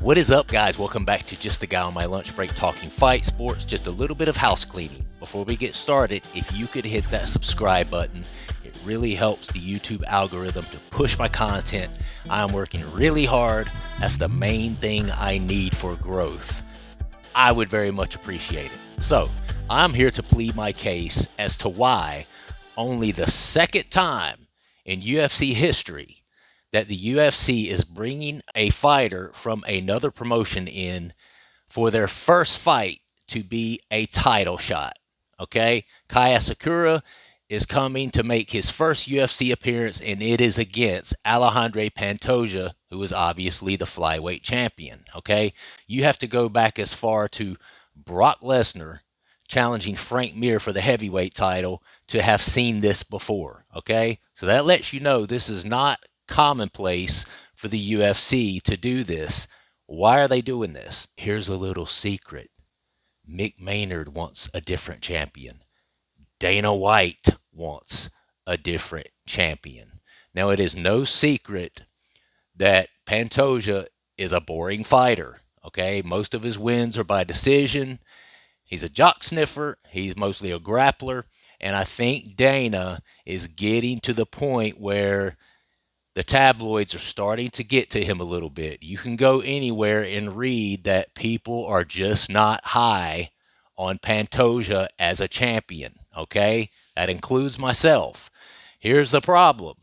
What is up, guys? Welcome back to Just the Guy on My Lunch Break talking fight sports. Just a little bit of house cleaning. Before we get started, if you could hit that subscribe button, it really helps the YouTube algorithm to push my content. I'm working really hard. That's the main thing I need for growth. I would very much appreciate it. So, I'm here to plead my case as to why only the second time in UFC history that the UFC is bringing a fighter from another promotion in for their first fight to be a title shot. Okay? Kai Asakura is coming to make his first UFC appearance, and it is against Alejandro Pantoja, who is obviously the flyweight champion. Okay? You have to go back as far to Brock Lesnar challenging Frank Mir for the heavyweight title to have seen this before. Okay? So that lets you know this is not commonplace for the UFC to do this. Why are they doing this? Here's a little secret. Mick Maynard wants a different champion. Dana White wants a different champion. Now, it is no secret that Pantoja is a boring fighter. Okay, most of his wins are by decision. He's a jock sniffer. He's mostly a grappler. And I think Dana is getting to the point where the tabloids are starting to get to him a little bit. You can go anywhere and read that people are just not high on Pantoja as a champion, okay? That includes myself. Here's the problem.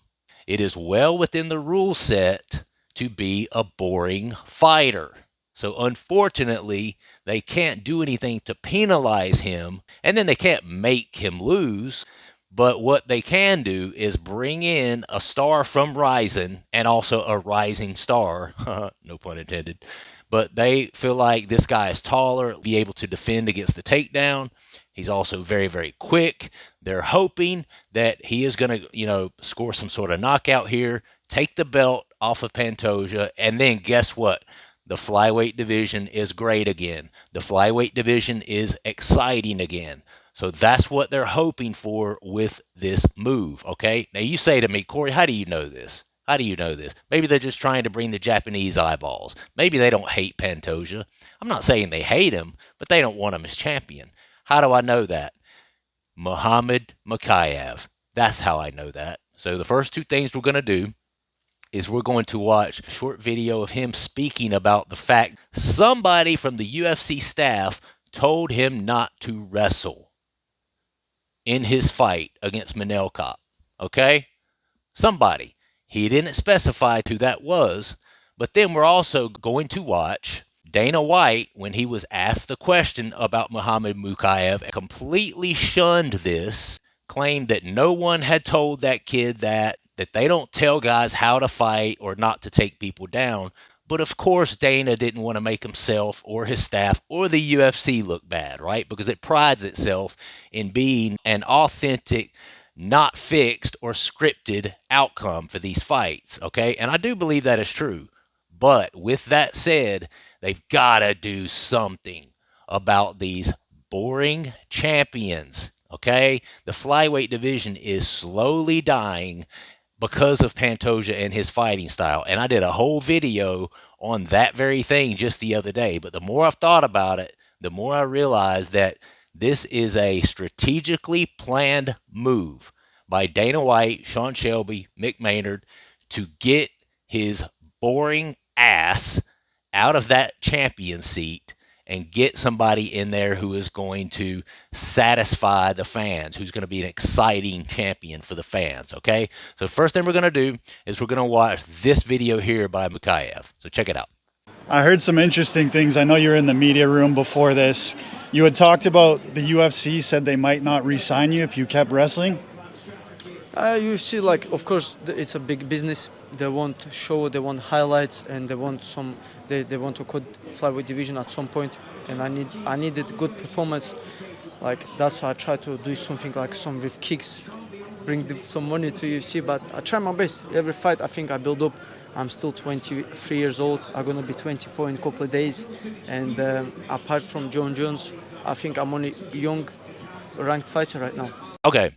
It is well within the rule set to be a boring fighter. So unfortunately, they can't do anything to penalize him, and then they can't make him lose. But what they can do is bring in a star from Rising and also a rising star, no pun intended. But they feel like this guy is taller, be able to defend against the takedown. He's also very, very quick. They're hoping that he is going to, score some sort of knockout here, take the belt off of Pantoja, and then guess what? The flyweight division is great again. The flyweight division is exciting again. So that's what they're hoping for with this move, okay? Now you say to me, Corey, how do you know this? How do you know this? Maybe they're just trying to bring the Japanese eyeballs. Maybe they don't hate Pantoja. I'm not saying they hate him, but they don't want him as champion. How do I know that? Muhammad Mokaev. That's how I know that. So the first two things we're going to do is we're going to watch a short video of him speaking about the fact somebody from the UFC staff told him not to wrestle in his fight against Manel Kape, okay? Somebody. He didn't specify who that was, but then we're also going to watch Dana White, when he was asked the question about Muhammad Mokaev, completely shunned this, claimed that no one had told that kid that they don't tell guys how to fight or not to take people down. But of course, Dana didn't want to make himself or his staff or the UFC look bad, right? Because it prides itself in being an authentic, not fixed or scripted outcome for these fights, okay? And I do believe that is true. But with that said, they've got to do something about these boring champions, okay? The flyweight division is slowly dying because of Pantoja and his fighting style. And I did a whole video on that very thing just the other day. But the more I've thought about it, the more I realize that this is a strategically planned move by Dana White, Sean Shelby, Mick Maynard to get his boring ass out of that champion seat and get somebody in there who is going to satisfy the fans, who's going to be an exciting champion for the fans, okay? So first thing we're going to do is we're going to watch this video here by Mokaev. So check it out. I heard some interesting things. I know you were in the media room before this. You had talked about the UFC said they might not re-sign you if you kept wrestling. UFC, of course, it's a big business. They want show, they want highlights, and they want they want to cut flyweight division at some point. And I needed good performance. That's why I try to do something like some with kicks, bring some money to UFC. But I try my best. Every fight, I think I build up. I'm still 23 years old. I'm gonna be 24 in a couple of days. And apart from John Jones, I think I'm only young, ranked fighter right now. Okay.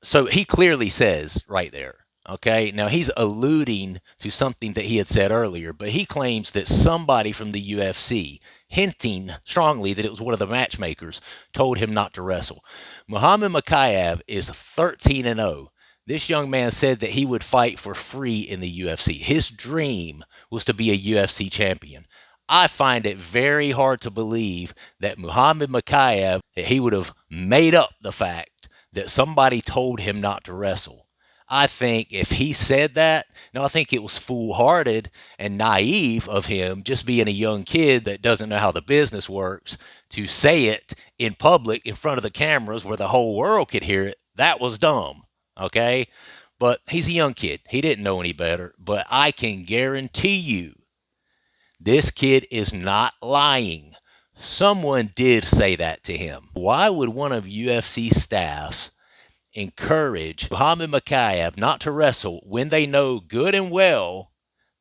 So he clearly says right there, Okay, now he's alluding to something that he had said earlier, but he claims that somebody from the UFC, hinting strongly that it was one of the matchmakers, told him not to wrestle. Muhammad Makayev is 13-0. This young man said that he would fight for free in the UFC. His dream was to be a UFC champion. I find it very hard to believe that Muhammad Makayev, that he would have made up the fact that somebody told him not to wrestle. I think if he said that, now I think it was foolhardy and naive of him, just being a young kid that doesn't know how the business works, to say it in public in front of the cameras where the whole world could hear it. That was dumb, okay? But he's a young kid. He didn't know any better. But I can guarantee you, this kid is not lying. Someone did say that to him. Why would one of UFC staffs encourage Muhammad Makayev not to wrestle when they know good and well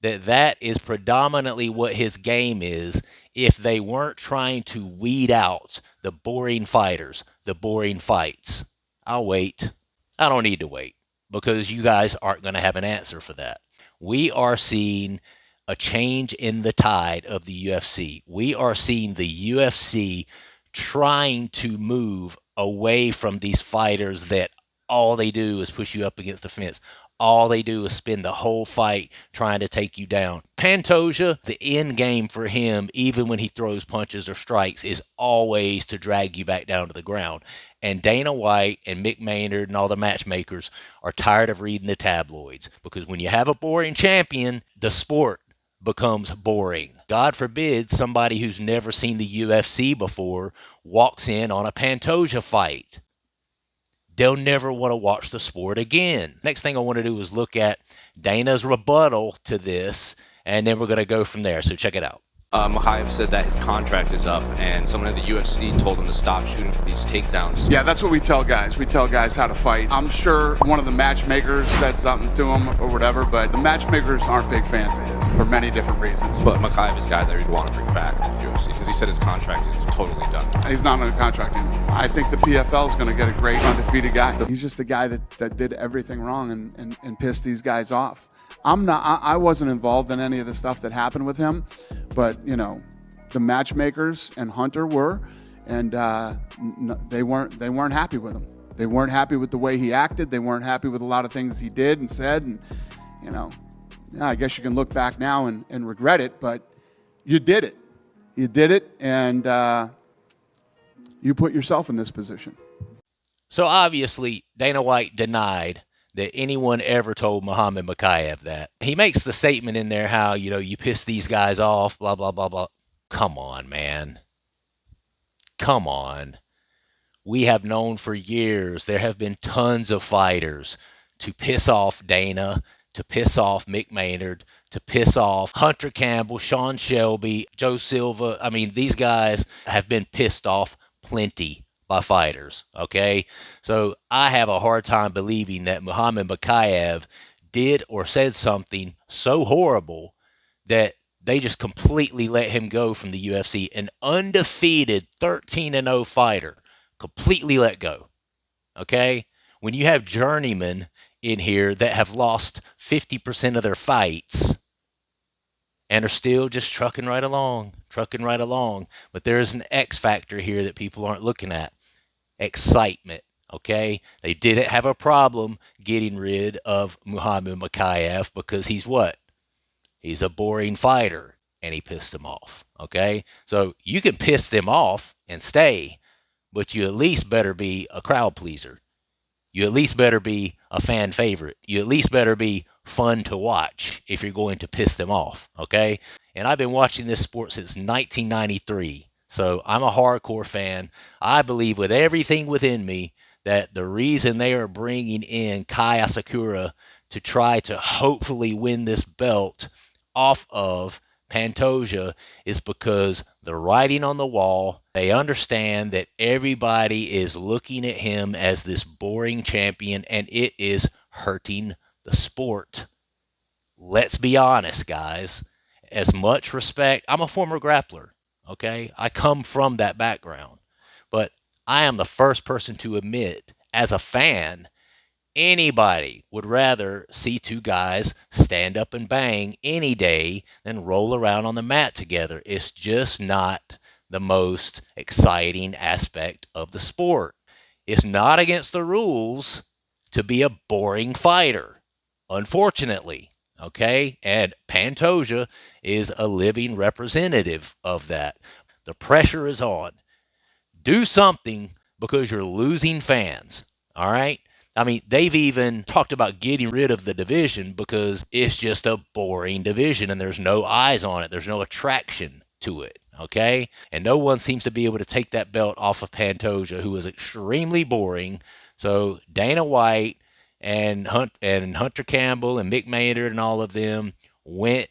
that that is predominantly what his game is, if they weren't trying to weed out the boring fighters, the boring fights? I'll wait. I don't need to wait because you guys aren't going to have an answer for that. We are seeing a change in the tide of the UFC. We are seeing the UFC trying to move away from these fighters that all they do is push you up against the fence. All they do is spend the whole fight trying to take you down. Pantoja, the end game for him, even when he throws punches or strikes, is always to drag you back down to the ground. And Dana White and Mick Maynard and all the matchmakers are tired of reading the tabloids, because when you have a boring champion, the sport becomes boring. God forbid somebody who's never seen the UFC before walks in on a Pantoja fight. They'll never want to watch the sport again. Next thing I want to do is look at Dana's rebuttal to this, and then we're going to go from there. So check it out. Makhachev said that his contract is up, and someone at the UFC told him to stop shooting for these takedowns. Yeah, that's what we tell guys. We tell guys how to fight. I'm sure one of the matchmakers said something to him or whatever, but the matchmakers aren't big fans of his for many different reasons. But Makhachev is a guy that he'd want to bring back to the UFC because he said his contract is totally done. He's not under contract anymore. I think the PFL is going to get a great undefeated guy. He's just a guy that did everything wrong and pissed these guys off. I wasn't involved in any of the stuff that happened with him, but you know, the matchmakers and Hunter were, and they weren't happy with him. They weren't happy with the way he acted. They weren't happy with a lot of things he did and said, and you know, yeah, I guess you can look back now and regret it, but you did it. You did it, and you put yourself in this position. So obviously, Dana White denied that anyone ever told Muhammad Makayev that. He makes the statement in there how, you know, you piss these guys off, blah, blah, blah, blah. Come on, man. Come on. We have known for years there have been tons of fighters to piss off Dana, to piss off Mick Maynard, to piss off Hunter Campbell, Sean Shelby, Joe Silva. I mean, these guys have been pissed off plenty by fighters, okay? So I have a hard time believing that Muhammad Makayev did or said something so horrible that they just completely let him go from the UFC. An undefeated 13-0 fighter, completely let go, okay? When you have journeymen in here that have lost 50% of their fights and are still just trucking right along. But there is an X factor here that people aren't looking at. Excitement, okay? They didn't have a problem getting rid of Muhammad Makayev because he's what? He's a boring fighter, and he pissed them off, okay? So you can piss them off and stay, but you at least better be a crowd pleaser. You at least better be a fan favorite. You at least better be fun to watch if you're going to piss them off, okay? And I've been watching this sport since 1993. So I'm a hardcore fan. I believe with everything within me that the reason they are bringing in Kai Asakura to try to hopefully win this belt off of Pantoja is because the writing on the wall, they understand that everybody is looking at him as this boring champion, and it is hurting the sport. Let's be honest, guys. As much respect, I'm a former grappler. Okay, I come from that background, but I am the first person to admit, as a fan, Anybody would rather see two guys stand up and bang any day than roll around on the mat together. It's just not the most exciting aspect of the sport. It's not against the rules to be a boring fighter, unfortunately. Okay? And Pantoja is a living representative of that. The pressure is on. Do something because you're losing fans. All right? I mean, they've even talked about getting rid of the division because it's just a boring division and there's no eyes on it. There's no attraction to it. Okay? And no one seems to be able to take that belt off of Pantoja, who is extremely boring. So Dana White and Hunter Campbell and Mick Maynard and all of them went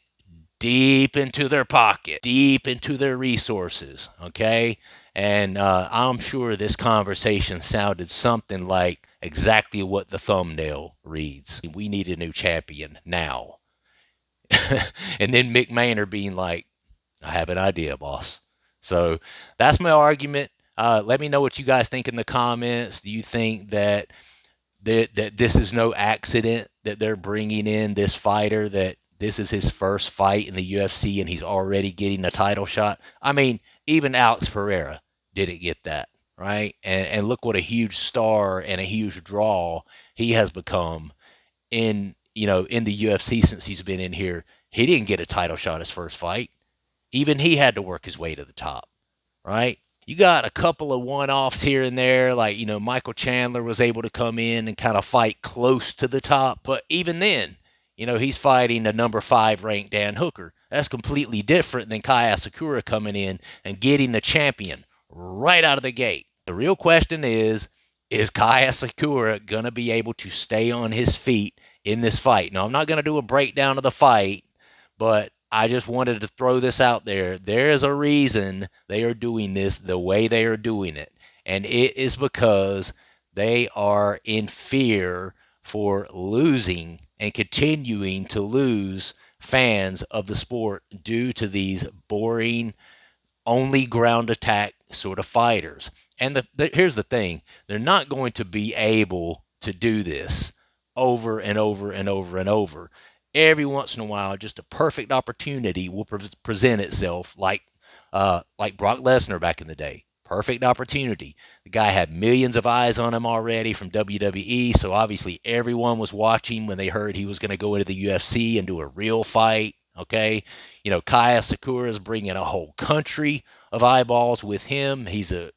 deep into their pocket, deep into their resources, okay? And I'm sure this conversation sounded something like exactly what the thumbnail reads. We need a new champion now. And then Mick Maynard being like, I have an idea, boss. So that's my argument. Let me know what you guys think in the comments. Do you think that this is no accident that they're bringing in this fighter, that this is his first fight in the UFC and he's already getting a title shot? I mean, even Alex Pereira didn't get that, right? And look what a huge star and a huge draw he has become in the UFC since he's been in here. He didn't get a title shot his first fight. Even he had to work his way to the top, right? You got a couple of one-offs here and there, like, Michael Chandler was able to come in and kind of fight close to the top. But even then, he's fighting a number 5 ranked Dan Hooker. That's completely different than Kai Asakura coming in and getting the champion right out of the gate. The real question is Kai Asakura going to be able to stay on his feet in this fight? Now, I'm not going to do a breakdown of the fight, but I just wanted to throw this out there. There is a reason they are doing this the way they are doing it. And it is because they are in fear for losing and continuing to lose fans of the sport due to these boring, only ground attack sort of fighters. And here's the thing. They're not going to be able to do this over and over and over and over. Every once in a while, just a perfect opportunity will present itself, like Brock Lesnar back in the day. Perfect opportunity. The guy had millions of eyes on him already from WWE, so obviously everyone was watching when they heard he was going to go into the UFC and do a real fight. Okay, Kai Asakura is bringing a whole country of eyeballs with him. He's a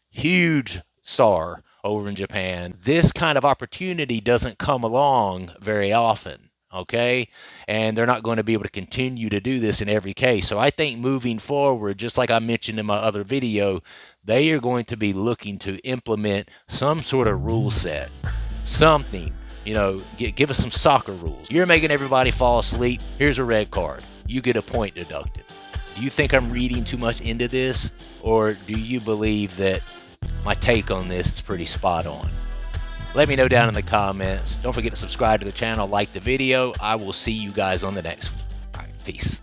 huge star over in Japan. This kind of opportunity doesn't come along very often. Okay, and they're not going to be able to continue to do this in every case. So I think moving forward, just like I mentioned in my other video, they are going to be looking to implement some sort of rule set, something. Give us some soccer rules. You're making everybody fall asleep. Here's a red card. You get a point deducted. Do you think I'm reading too much into this, or do you believe that my take on this is pretty spot on? Let me know down in the comments. Don't forget to subscribe to the channel, like the video. I will see you guys on the next one. All right, peace.